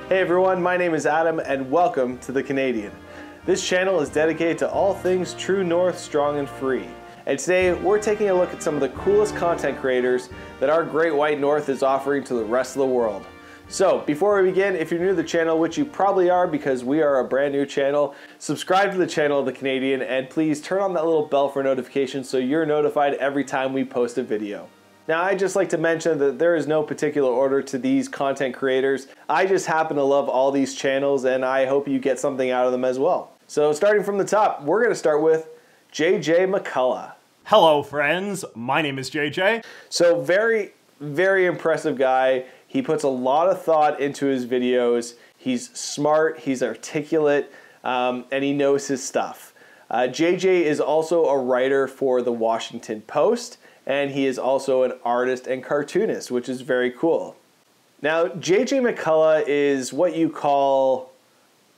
Hey everyone, my name is Adam and welcome to The Canadian. This channel is dedicated to all things true north, strong and free. And today we're taking a look at some of the coolest content creators that our great white north is offering to the rest of the world. So before we begin, if you're new to the channel, which you probably are because we are a brand new channel, subscribe to the channel of The Canadian and please turn on that little bell for notifications so you're notified every time we post a video. Now, I'd just like to mention that there is no particular order to these content creators. I just happen to love all these channels and I hope you get something out of them as well. So starting from the top, we're going to start with JJ McCullough. Hello friends, my name is JJ. So very impressive guy. He puts a lot of thought into his videos. He's smart, he's articulate, and he knows his stuff. JJ is also a writer for the Washington Post, and he is also an artist and cartoonist, which is very cool. Now, JJ McCullough is what you call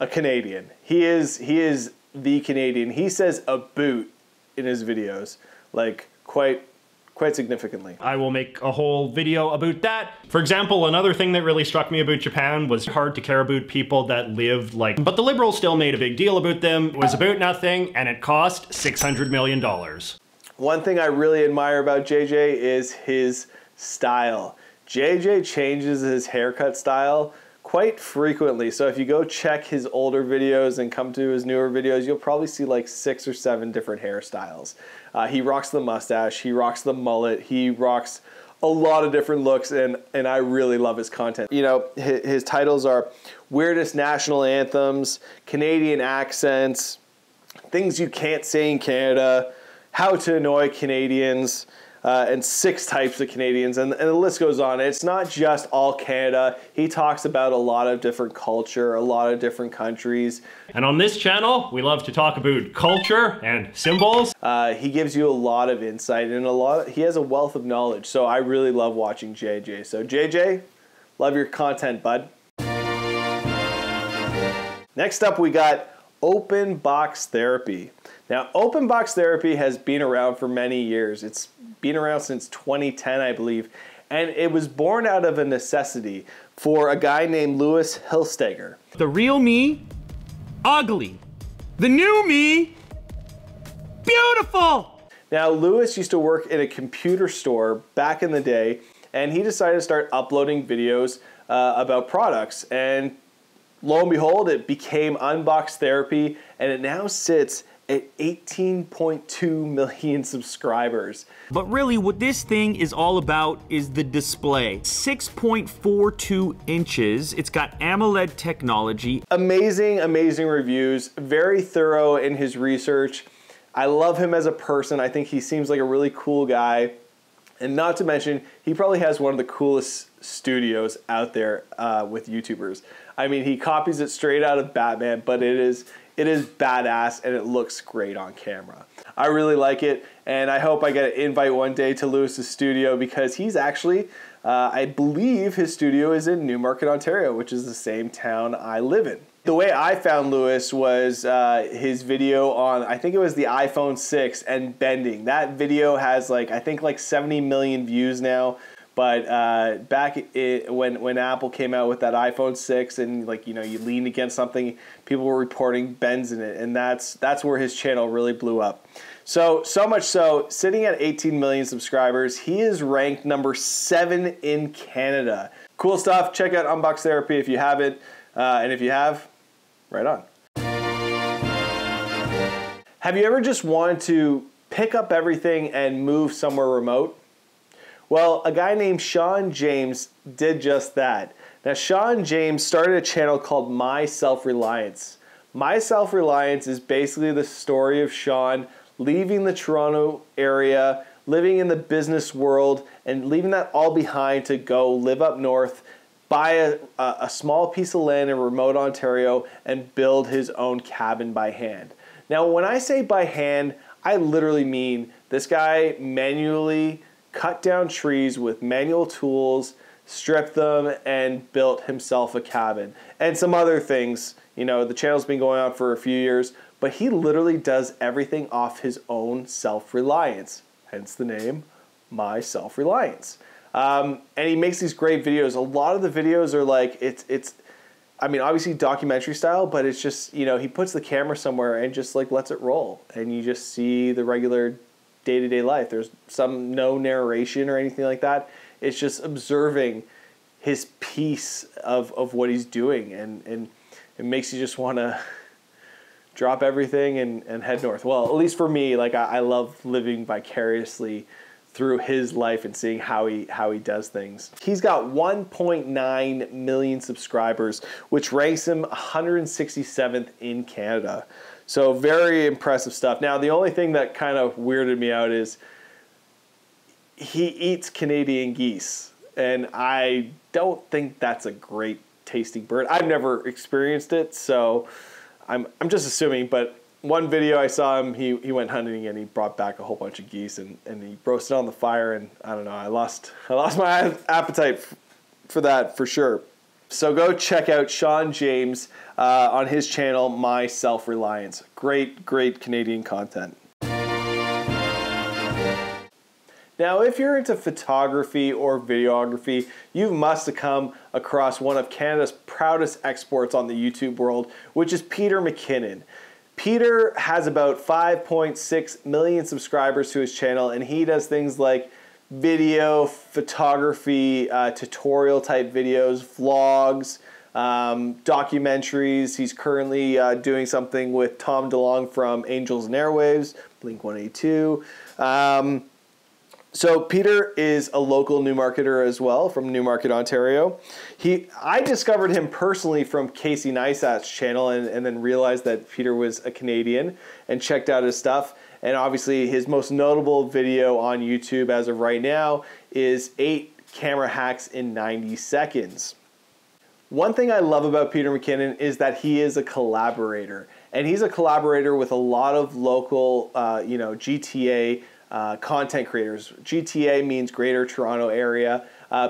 a Canadian. He is the Canadian. He says a boot in his videos, like quite significantly. I will make a whole video about that. For example, another thing that really struck me about Japan was hard to care about people that lived like, but the Liberals still made a big deal about them. It was about nothing and it cost $600 million. One thing I really admire about JJ is his style. JJ changes his haircut style quite frequently. So if you go check his older videos and come to his newer videos, you'll probably see like 6 or 7 different hairstyles. He rocks the mustache, he rocks the mullet, he rocks a lot of different looks, and I really love his content. You know, his titles are Weirdest National Anthems, Canadian Accents, Things You Can't Say in Canada, How to Annoy Canadians, and 6 types of Canadians, and the list goes on. It's not just all Canada. He talks about a lot of different culture, a lot of different countries. And on this channel, we love to talk about culture and symbols. He gives you a lot of insight and he has a wealth of knowledge, so I really love watching JJ. So JJ, love your content, bud. Next up, we got Unbox Therapy. Now, Unbox Therapy has been around for many years. It's been around since 2010, I believe, and it was born out of a necessity for a guy named Louis Hilsteiger. The real me, ugly. The new me, beautiful. Now, Louis used to work in a computer store back in the day, and he decided to start uploading videos about products, and lo and behold, it became Unbox Therapy, and it now sits at 18.2 million subscribers. But really what this thing is all about is the display. 6.42 inches, it's got AMOLED technology. Amazing reviews, very thorough in his research. I love him as a person. I think he seems like a really cool guy. And not to mention, he probably has one of the coolest studios out there with YouTubers. I mean, he copies it straight out of Batman, but it is badass and it looks great on camera. I really like it, and I hope I get an invite one day to Lewis's studio because he's actually, I believe his studio is in Newmarket, Ontario, which is the same town I live in. The way I found Lewis was his video on, I think it was the iPhone 6 and bending. That video has like, I think like 70 million views now. But when Apple came out with that iPhone 6 and like, you know, you leaned against something, people were reporting bends in it, and that's where his channel really blew up. So much so, sitting at 18 million subscribers, he is ranked number 7 in Canada. Cool stuff. Check out Unbox Therapy if you haven't, and if you have, right on. Have you ever just wanted to pick up everything and move somewhere remote? Well, a guy named Sean James did just that. Now, Sean James started a channel called My Self Reliance. My Self Reliance is basically the story of Sean leaving the Toronto area, living in the business world, and leaving that all behind to go live up north, buy a small piece of land in remote Ontario, and build his own cabin by hand. Now, when I say by hand, I literally mean this guy manually cut down trees with manual tools, stripped them, and built himself a cabin. And some other things. You know, the channel's been going on for a few years, but he literally does everything off his own self-reliance. Hence the name, My Self Reliance. And he makes these great videos. A lot of the videos are like, I mean, obviously documentary style, but it's just, you know, he puts the camera somewhere and just like lets it roll, and you just see the regular day-to-day life. There's no narration or anything like that. It's just observing his piece of what he's doing, and it makes you just want to drop everything and head north. Well, at least for me, like I love living vicariously through his life and seeing how he does things. He's got 1.9 million subscribers, which ranks him 167th in Canada. So very impressive stuff. Now, the only thing that kind of weirded me out is he eats Canadian geese, and I don't think that's a great tasting bird. I've never experienced it, so I'm just assuming, but one video I saw him, he went hunting and he brought back a whole bunch of geese and he roasted on the fire, and I don't know, I lost my appetite for that for sure. So go check out Sean James on his channel, My Self Reliance. Great Canadian content. Now, if you're into photography or videography, you must have come across one of Canada's proudest exports on the YouTube world, which is Peter McKinnon. Peter has about 5.6 million subscribers to his channel, and he does things like video, photography, tutorial type videos, vlogs, documentaries. He's currently doing something with Tom DeLonge from Angels and Airwaves, Blink-182. So Peter is a local Newmarketer as well, from Newmarket, Ontario. I discovered him personally from Casey Neistat's channel, and then realized that Peter was a Canadian and checked out his stuff. And obviously his most notable video on YouTube as of right now is 8 camera hacks in 90 seconds. One thing I love about Peter McKinnon is that he is a collaborator, and he's a collaborator with a lot of local, GTA content creators. GTA means Greater Toronto Area.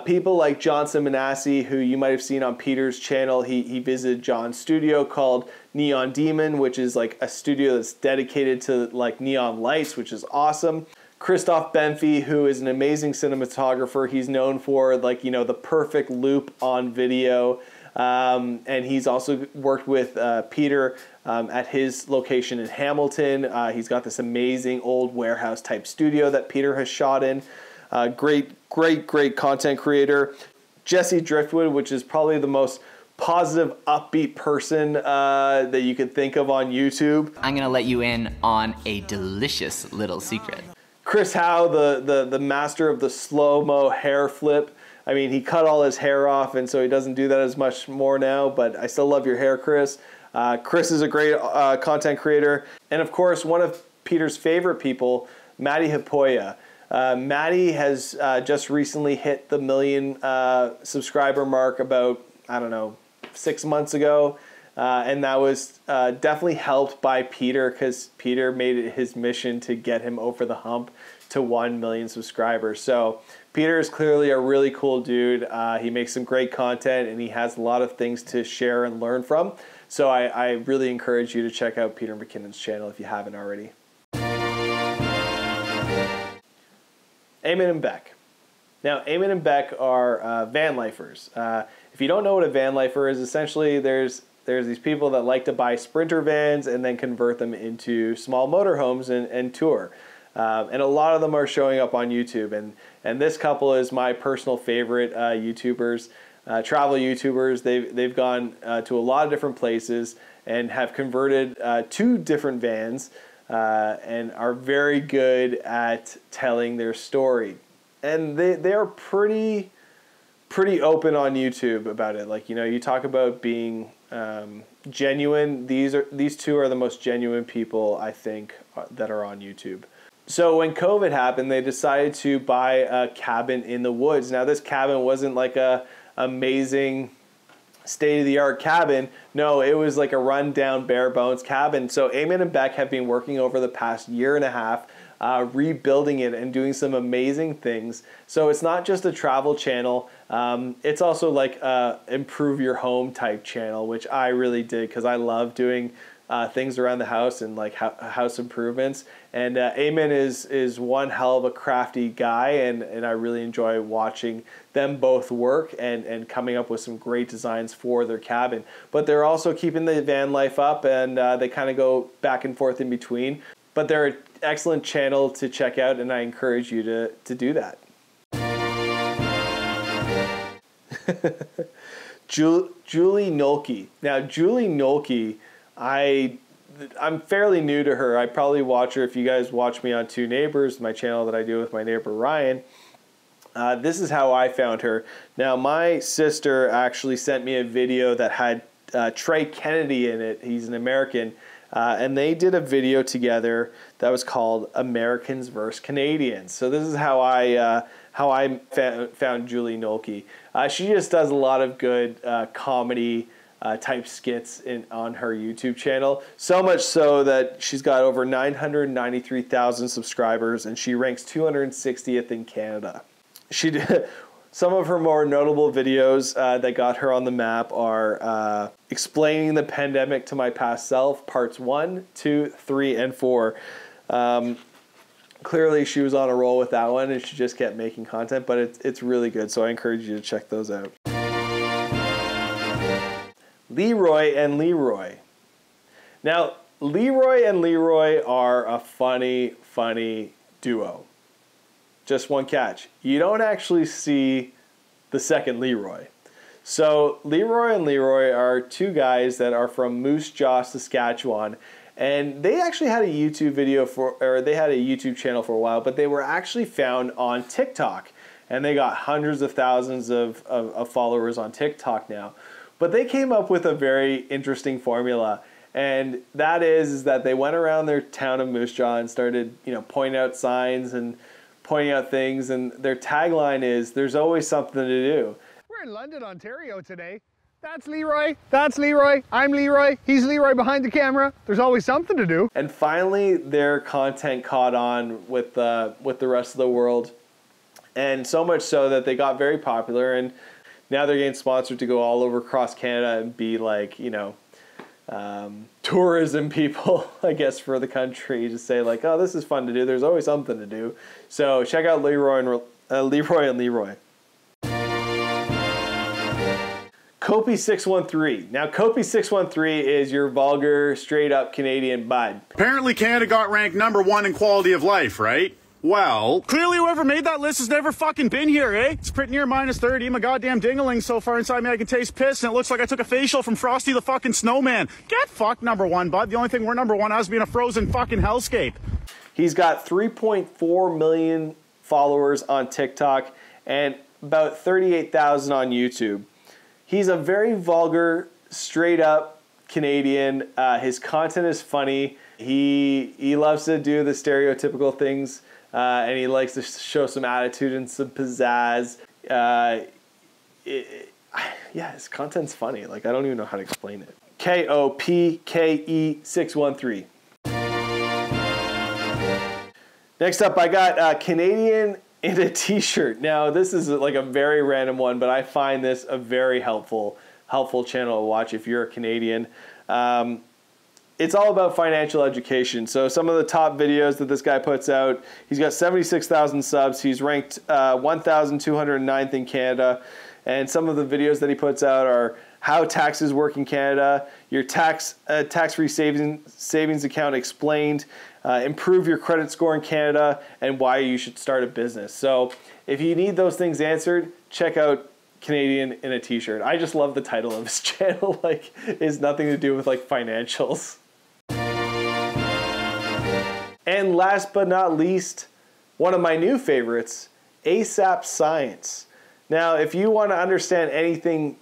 People like Johnson Manassi, who you might have seen on Peter's channel. He visited John's studio called Neon Demon, which is like a studio that's dedicated to like neon lights, which is awesome. Christoph Benfi, who is an amazing cinematographer. He's known for like, you know, the perfect loop on video. And he's also worked with Peter at his location in Hamilton. He's got this amazing old warehouse type studio that Peter has shot in. Great content creator. Jesse Driftwood, which is probably the most positive, upbeat person that you could think of on YouTube. I'm gonna let you in on a delicious little secret. Chris Howe, the master of the slow-mo hair flip. I mean, he cut all his hair off, and so he doesn't do that as much more now, but I still love your hair, Chris. Chris is a great content creator. And of course, one of Peter's favorite people, Maddie Hapoya. Maddie has just recently hit the 1 million subscriber mark about, I don't know, 6 months ago. And that was definitely helped by Peter, because Peter made it his mission to get him over the hump to 1 million subscribers. So Peter is clearly a really cool dude. He makes some great content, and he has a lot of things to share and learn from. So I really encourage you to check out Peter McKinnon's channel if you haven't already. Eamon and Beck. Now, Eamon and Beck are van lifers. If you don't know what a van lifer is, essentially there's these people that like to buy Sprinter vans and then convert them into small motorhomes and tour. And a lot of them are showing up on YouTube. And this couple is my personal favorite YouTubers, travel YouTubers. They've gone to a lot of different places and have converted 2 different vans and are very good at telling their story. And they are pretty open on YouTube about it. Like, you know, you talk about being genuine. These 2 are the most genuine people, I think, that are on YouTube. So when COVID happened, they decided to buy a cabin in the woods. Now, this cabin wasn't like a amazing state-of-the-art cabin. No, it was like a run-down, bare-bones cabin. So Eamon and Beck have been working over the past 1.5 years, rebuilding it and doing some amazing things. So it's not just a travel channel. It's also like a improve your home type channel, which I really did, because I love doing things around the house and like house improvements. And Eamon is one hell of a crafty guy, and I really enjoy watching them both work and coming up with some great designs for their cabin. But they're also keeping the van life up, and they kind of go back and forth in between. But they're an excellent channel to check out, and I encourage you to do that. Julie Nolke. Now, Julie Nolke, I'm fairly new to her. I probably watch her if you guys watch me on Two Neighbors, my channel that I do with my neighbor Ryan. This is how I found her. Now, my sister actually sent me a video that had Trey Kennedy in it. He's an American. And they did a video together that was called Americans vs. Canadians. So this is how I found Julie Nolke. She just does a lot of good comedy type skits on her YouTube channel. So much so that she's got over 993,000 subscribers, and she ranks 260th in Canada. She did, some of her more notable videos that got her on the map are Explaining the Pandemic to My Past Self, parts 1, 2, 3, and 4. Clearly she was on a roll with that one, and she just kept making content, but it's really good, so I encourage you to check those out. Leroy and Leroy. Now, Leroy and Leroy are a funny duo. Just one catch. You don't actually see the second Leroy. So Leroy and Leroy are two guys that are from Moose Jaw, Saskatchewan, and they actually had a YouTube they had a YouTube channel for a while, but they were actually found on TikTok, and they got hundreds of thousands of followers on TikTok now. But they came up with a very interesting formula, and that is that they went around their town of Moose Jaw and started, pointing out signs and pointing out things, and their tagline is, "There's always something to do." We're in London, Ontario today. That's Leroy, that's Leroy, I'm Leroy, he's Leroy behind the camera. There's always something to do. And finally, their content caught on with the rest of the world, and so much so that they got very popular, and now they're getting sponsored to go all over across Canada and be like, tourism people, I guess, for the country, to say like, oh, this is fun to do. There's always something to do. So check out Leroy and Leroy. Kopi613. Now, Kopi613 is your vulgar, straight-up Canadian bud. Apparently Canada got ranked #1 in quality of life, right? Well, clearly whoever made that list has never fucking been here, eh? It's pretty near -30. I'm a goddamn dingaling so far inside me I can taste piss, and it looks like I took a facial from Frosty the fucking Snowman. Get fucked, #1, bud. The only thing we're #1 as being a frozen fucking hellscape. He's got 3.4 million followers on TikTok and about 38,000 on YouTube. He's a very vulgar, straight-up Canadian. His content is funny. He loves to do the stereotypical things, and he likes to show some attitude and some pizzazz. Yeah, his content's funny. Like, I don't even know how to explain it. KOPKE613. Next up, I got Canadian in a T-shirt. Now, this is like a very random one, but I find this a very helpful channel to watch if you're a Canadian. It's all about financial education. So some of the top videos that this guy puts out, he's got 76,000 subs. He's ranked 1,209th in Canada. And some of the videos that he puts out are how taxes work in Canada, your tax-free savings account explained, improve your credit score in Canada, and why you should start a business. So if you need those things answered, check out Canadian in a T-shirt. I just love the title of his channel. Like, it has nothing to do with like financials. And last but not least, one of my new favorites, ASAP Science. Now, if you want to understand anything,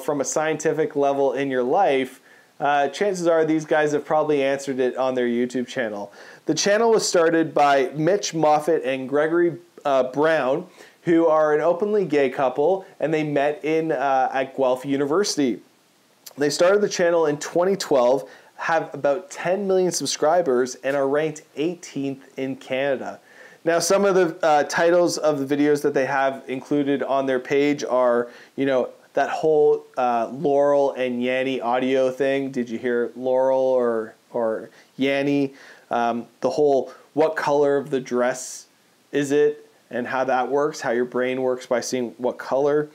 from a scientific level in your life, chances are these guys have probably answered it on their YouTube channel. The channel was started by Mitch Moffat and Gregory Brown, who are an openly gay couple, and they met at Guelph University. They started the channel in 2012, have about 10 million subscribers, and are ranked 18th in Canada. Now, some of the titles of the videos that they have included on their page are, that whole Laurel and Yanny audio thing. Did you hear Laurel or Yanny? The whole what color of the dress is it and how that works, how your brain works by seeing what color.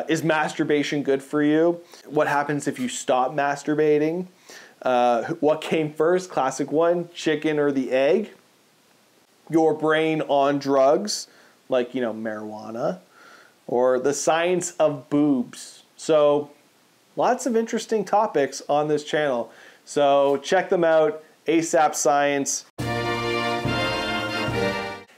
Is masturbation good for you? What happens if you stop masturbating? What came first, classic one, chicken or the egg? Your brain on drugs, like, you know, marijuana, or the science of boobs. So lots of interesting topics on this channel. So check them out, ASAP Science.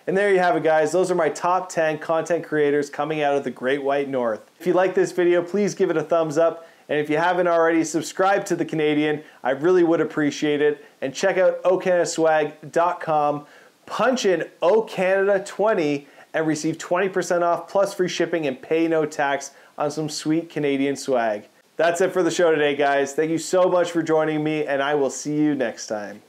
And there you have it, guys. Those are my top 10 content creators coming out of the Great White North. If you like this video, please give it a thumbs up. And if you haven't already, subscribe to The Canadian. I really would appreciate it. And check out ocanadaswag.com. Punch in OCanada20 and receive 20% off plus free shipping and pay no tax on some sweet Canadian swag. That's it for the show today, guys. Thank you so much for joining me, and I will see you next time.